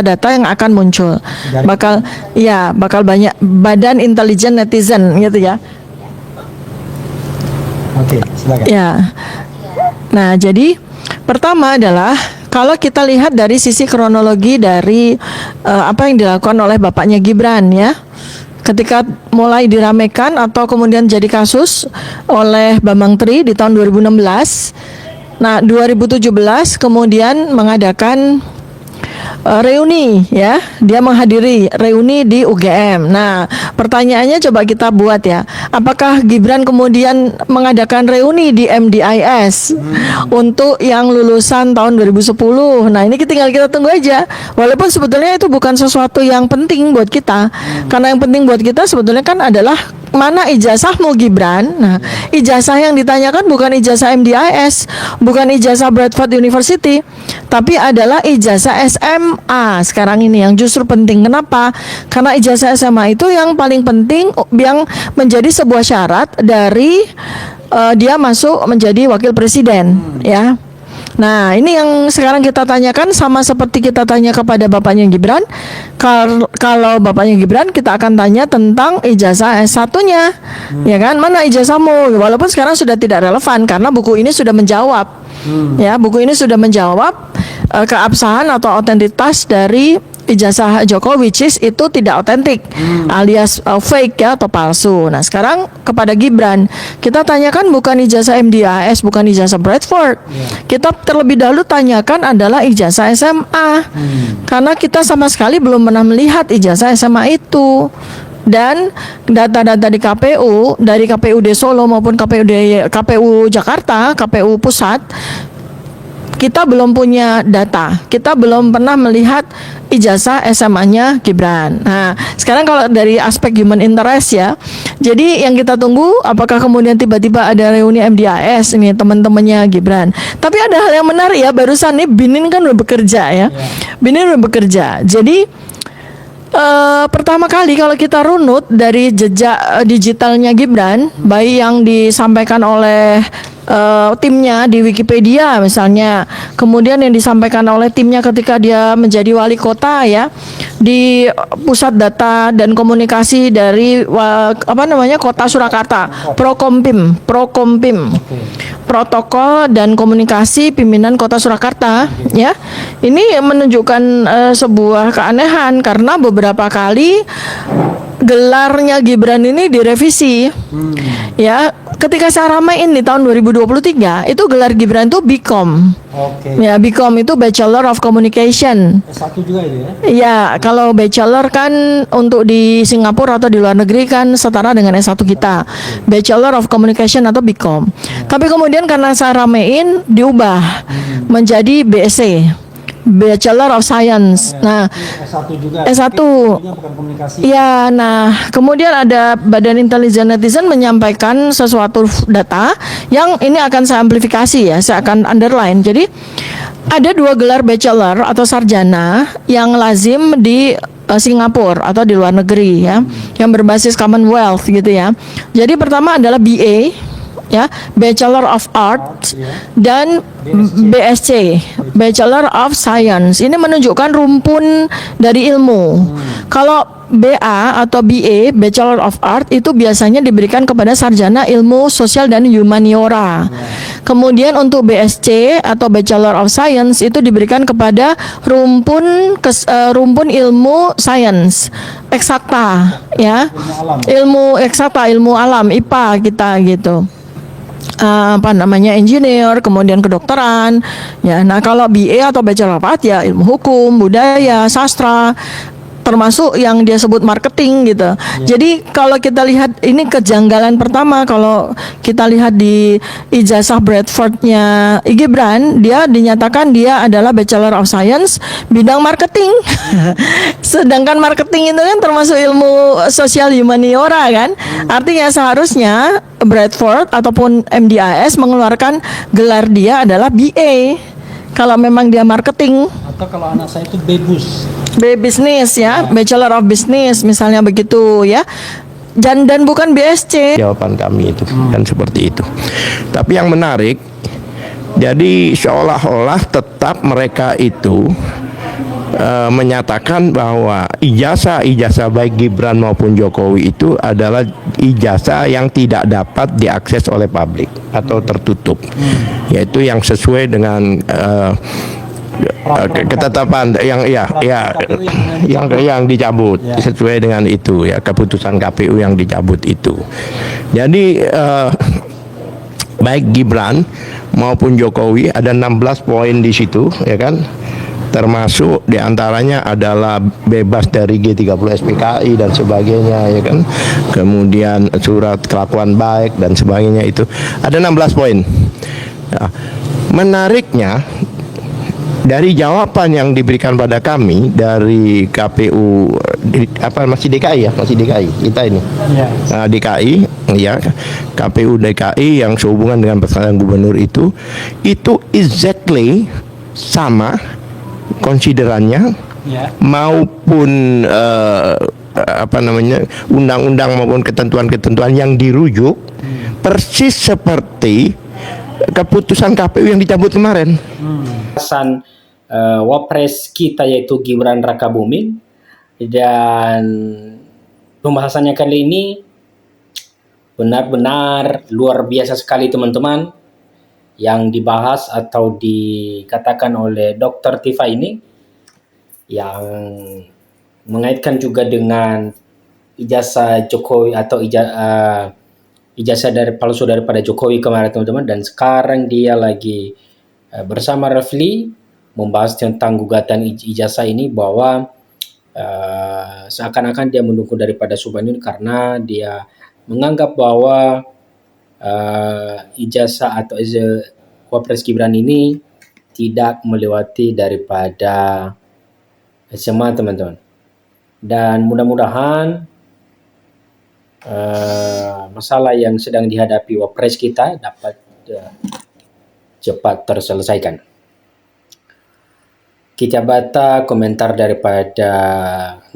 data yang akan muncul. Bakal banyak badan intelijen netizen gitu ya. Oke, silakan. Ya. Nah, jadi pertama adalah kalau kita lihat dari sisi kronologi dari apa yang dilakukan oleh bapaknya Gibran ya. Ketika mulai diramekan atau kemudian jadi kasus oleh Bambang Tri di tahun 2016. Nah, 2017 kemudian mengadakan reuni ya, dia menghadiri reuni di UGM. Nah, pertanyaannya coba kita buat ya, apakah Gibran kemudian mengadakan reuni di MDIS untuk yang lulusan tahun 2010? Nah, ini tinggal kita tunggu aja. Walaupun sebetulnya itu bukan sesuatu yang penting buat kita, karena yang penting buat kita sebetulnya kan adalah mana ijazahmu Gibran. Nah, ijazah yang ditanyakan bukan ijazah MDIS, bukan ijazah Bradford University, tapi adalah ijazah SMA sekarang ini yang justru penting. Kenapa? Karena ijazah SMA itu yang paling penting, yang menjadi sebuah syarat dari dia masuk menjadi wakil presiden ya. Nah, ini yang sekarang kita tanyakan, sama seperti kita tanya kepada bapaknya Gibran. Kalau bapaknya Gibran, kita akan tanya tentang ijazah S1-nya. Ya kan? Mana ijazahmu? Walaupun sekarang sudah tidak relevan karena buku ini sudah menjawab. Ya, buku ini sudah menjawab keabsahan atau otentitas dari ijazah Jokowi, which is itu tidak otentik, alias fake ya, atau palsu. Nah, sekarang kepada Gibran kita tanyakan bukan ijazah MDIS, bukan ijazah Bradford. Kita terlebih dahulu tanyakan adalah ijazah SMA, karena kita sama sekali belum pernah melihat ijazah SMA itu. Dan data-data di KPU, dari KPUD Solo maupun KPU Jakarta, KPU Pusat, kita belum punya data, kita belum pernah melihat ijazah SMA-nya Gibran. Nah, sekarang kalau dari aspek human interest ya, jadi yang kita tunggu apakah kemudian tiba-tiba ada reuni MDIS ini teman-temannya Gibran. Tapi ada hal yang menarik ya, barusan nih Binin kan udah bekerja ya, Binin udah bekerja. Jadi pertama kali kalau kita runut dari jejak digitalnya Gibran, baik yang disampaikan oleh timnya di Wikipedia misalnya, kemudian yang disampaikan oleh timnya ketika dia menjadi wali kota ya, di pusat data dan komunikasi dari Kota Surakarta, Prokompim, protokol dan komunikasi pimpinan Kota Surakarta ya. Ini menunjukkan sebuah keanehan karena beberapa kali gelarnya Gibran ini direvisi. Ya, ketika saya ramein di tahun 2023 itu gelar Gibran itu BCom. Ya, BCom itu Bachelor of Communication. S1 juga itu ya? Ya, kalau bachelor kan untuk di Singapura atau di luar negeri kan setara dengan S1 kita. Bachelor of Communication atau BCom. Tapi kemudian karena saya ramein diubah menjadi BSc. Bachelor of Science. Nah, S1 juga. S1. Bukan komunikasi. Ya, nah kemudian ada Badan Intelijen Netizen menyampaikan sesuatu data yang ini akan saya amplifikasi ya, saya akan underline. Jadi ada 2 gelar bachelor atau sarjana yang lazim di Singapura atau di luar negeri ya, yang berbasis Commonwealth gitu ya. Jadi pertama adalah BA ya, Bachelor of Art, dan BSc, Bachelor of Science. Ini menunjukkan rumpun dari ilmu. Kalau BA atau BA, Bachelor of Art, itu biasanya diberikan kepada sarjana ilmu sosial dan humaniora. Kemudian untuk BSc atau Bachelor of Science itu diberikan kepada rumpun ilmu sains, eksakta ya, ilmu eksakta, ilmu alam, IPA kita gitu. Engineer, kemudian kedokteran ya. Nah, kalau BA atau Bachelor of Art ya ilmu hukum, budaya, sastra, termasuk yang dia sebut marketing gitu. Jadi kalau kita lihat ini kejanggalan pertama, kalau kita lihat di ijazah Bradford-nya Gibran, dia dinyatakan dia adalah Bachelor of Science bidang marketing. Sedangkan marketing itu kan termasuk ilmu sosial humaniora kan. Artinya seharusnya Bradford ataupun MDIS mengeluarkan gelar dia adalah BA kalau memang dia marketing. Atau kalau anak saya itu BBUS. Business ya, Bachelor of Business misalnya begitu ya. Dan bukan BSc. Jawaban kami itu kan seperti itu. Tapi yang menarik, jadi seolah-olah tetap mereka itu menyatakan bahwa ijazah baik Gibran maupun Jokowi itu adalah ijazah yang tidak dapat diakses oleh publik atau tertutup, yaitu yang sesuai dengan ketetapan yang dicabut, sesuai dengan itu ya, keputusan KPU yang dicabut itu. Jadi baik Gibran maupun Jokowi ada 16 poin di situ ya kan, termasuk diantaranya adalah bebas dari G30 SPKI dan sebagainya ya kan, kemudian surat kelakuan baik dan sebagainya, itu ada 16 poin. Nah, menariknya dari jawaban yang diberikan pada kami dari KPU masih DKI kita ini, DKI ya, KPU DKI yang sehubungan dengan pesanan gubernur itu exactly sama konsiderannya maupun undang-undang maupun ketentuan-ketentuan yang dirujuk persis seperti keputusan KPU yang dicabut kemarin. Pesan Wapres kita yaitu Gibran Rakabuming, dan pembahasannya kali ini benar-benar luar biasa sekali teman-teman. Yang dibahas atau dikatakan oleh Dr. Tifa ini yang mengaitkan juga dengan ijazah Jokowi atau ijazah dari palsu daripada Jokowi kemarin teman-teman, dan sekarang dia lagi bersama Refli membahas tentang gugatan ijazah ini, bahwa seakan-akan dia mendukung daripada Subhanudin karena dia menganggap bahwa ijazah atau Wapres Gibran ini tidak melewati daripada SMA teman-teman, dan mudah-mudahan masalah yang sedang dihadapi Wapres kita dapat cepat terselesaikan. Kita baca komentar daripada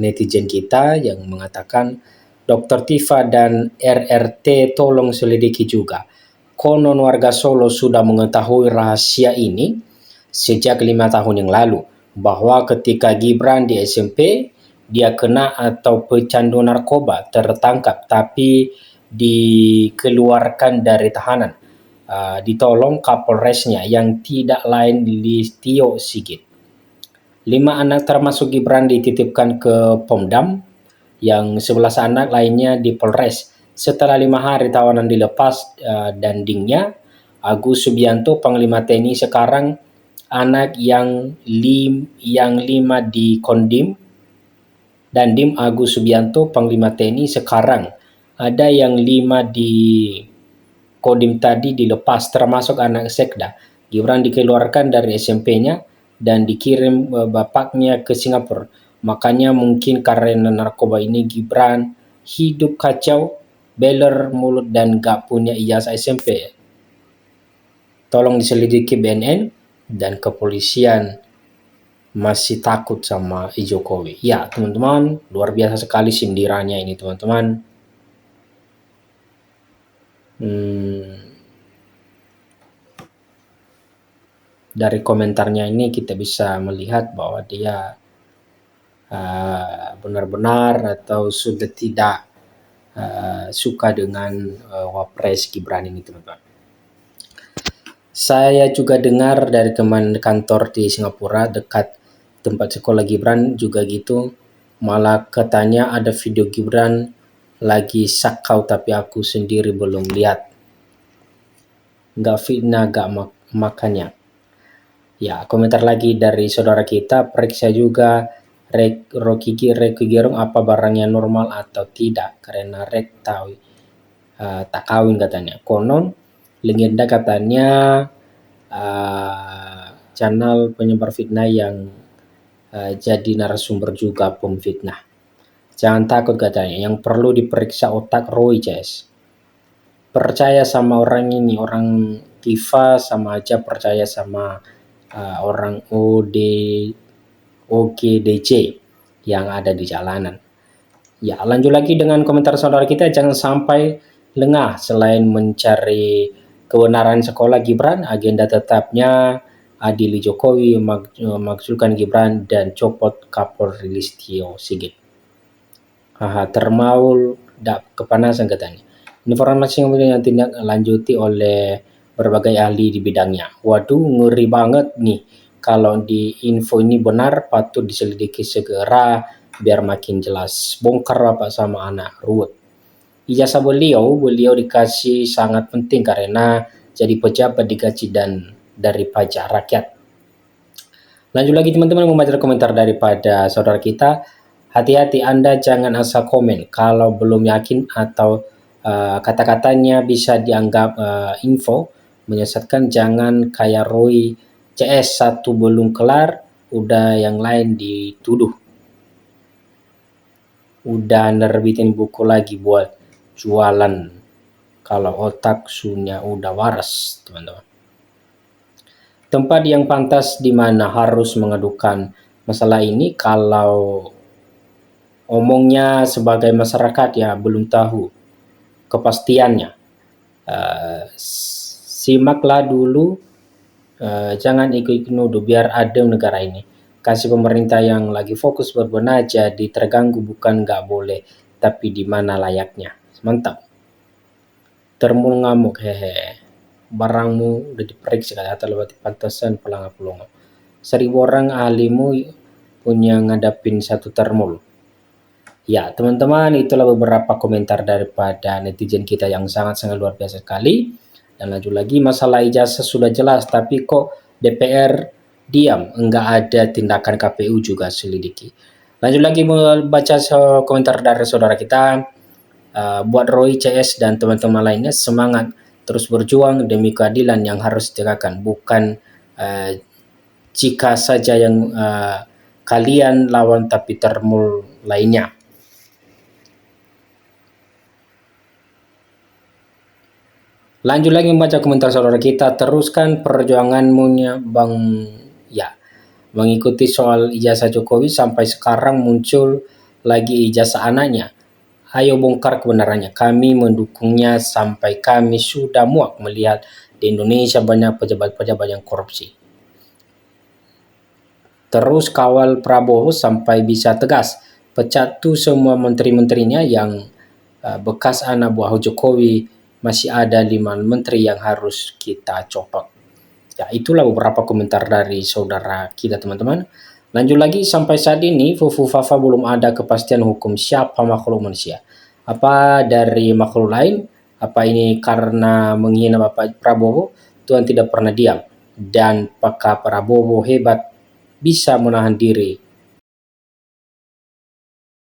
netizen kita yang mengatakan, Dr. Tifa dan RRT tolong selidiki juga. Konon warga Solo sudah mengetahui rahasia ini sejak 5 tahun yang lalu, bahwa ketika Gibran di SMP, dia kena atau pecandu narkoba, tertangkap tapi dikeluarkan dari tahanan. Ditolong Kapolresnya yang tidak lain Listio Sigit. 5 anak termasuk Gibran dititipkan ke Pomdam, yang 11 anak lainnya di Polres. Setelah 5 hari tawanan dilepas dandingnya, Agus Subianto Panglima TNI sekarang, anak yang 5 di Kondim, Dandim Agus Subianto Panglima TNI sekarang, ada yang 5 di Kodim tadi dilepas, termasuk anak Sekda. Gibran dikeluarkan dari SMP-nya dan dikirim bapaknya ke Singapura. Makanya mungkin karena narkoba ini Gibran hidup kacau, beler mulut dan gak punya ijazah SMP. Tolong diselidiki BNN dan kepolisian masih takut sama Jokowi. Ya teman-teman, luar biasa sekali sindirannya ini teman-teman. Dari komentarnya ini kita bisa melihat bahwa dia benar-benar atau sudah tidak suka dengan Wapres Gibran ini teman-teman. Saya juga dengar dari teman kantor di Singapura dekat tempat sekolah Gibran juga gitu, malah katanya ada video Gibran lagi sakau tapi aku sendiri belum lihat. Nggak fitnah, nggak makanya. Ya, komentar lagi dari saudara kita, periksa juga Rocky Gerung apa barangnya normal atau tidak, karena Rek tahu tak kawin katanya. Konon legenda katanya channel penyebar fitnah yang jadi narasumber juga pemfitnah. Jangan takut katanya, yang perlu diperiksa otak Roy Jess. Percaya sama orang ini, orang Tifa sama aja percaya sama orang OGDC yang ada di jalanan. Ya, lanjut lagi dengan komentar saudara kita, jangan sampai lengah. Selain mencari kebenaran sekolah Gibran, agenda tetapnya adili Jokowi, makzulkan Gibran, dan copot Kapolri Listio Sigit. Termaul kepanasan katanya. Informasi yang tindak lanjuti oleh berbagai ahli di bidangnya. Waduh, ngeri banget nih. Kalau di info ini benar, patut diselidiki segera biar makin jelas. Bongkar bapak sama anak, ruwet. Ijazah beliau dikasih sangat penting karena jadi pejabat digaji dan dari pajak rakyat. Lanjut lagi teman-teman, membaca komentar daripada saudara kita. Hati-hati, Anda jangan asal komen kalau belum yakin atau kata-katanya bisa dianggap info menyesatkan. Jangan kayak Roy CS, satu belum kelar udah yang lain dituduh, udah nerbitin buku lagi buat jualan, kalau otak sunya udah waras teman-teman. Tempat yang pantas di mana harus mengadukan masalah ini kalau omongnya sebagai masyarakat ya belum tahu kepastiannya. Simaklah dulu, jangan ikut nuduh, biar adem negara ini. Kasih pemerintah yang lagi fokus berbenah jadi terganggu, bukan nggak boleh, tapi di mana layaknya. Mantap. Termul ngamuk, hehe. Barangmu udah diperiksa atau lewat pantasan pelangga-pelongo. 1000 orang ahlimu punya ngadapin satu termul. Ya teman-teman, itulah beberapa komentar daripada netizen kita yang sangat-sangat luar biasa sekali. Dan lanjut lagi, masalah ijazah sudah jelas, tapi kok DPR diam, enggak ada tindakan KPU juga selidiki. Lanjut lagi membaca komentar dari saudara kita. Buat Roy CS dan teman-teman lainnya, semangat terus berjuang demi keadilan yang harus ditegakkan, bukan jika saja yang kalian lawan tapi termul lainnya. Lanjut lagi membaca komentar saudara kita. Teruskan perjuanganmu Bang, ya, mengikuti soal ijazah Jokowi sampai sekarang muncul lagi ijazah anaknya. Ayo bongkar kebenarannya. Kami mendukungnya sampai kami sudah muak melihat di Indonesia banyak pejabat-pejabat yang korupsi. Terus kawal Prabowo sampai bisa tegas. Pecat tuh semua menteri-menterinya yang bekas anak buah Jokowi. Masih ada 5 menteri yang harus kita copot. Ya, itulah beberapa komentar dari saudara kita teman-teman. Lanjut lagi, sampai saat ini Fufu Fafa belum ada kepastian hukum siapa makhluk manusia. Apa dari makhluk lain? Apa ini karena menghina Bapak Prabowo? Tuhan tidak pernah diam. Dan Pak Prabowo hebat, bisa menahan diri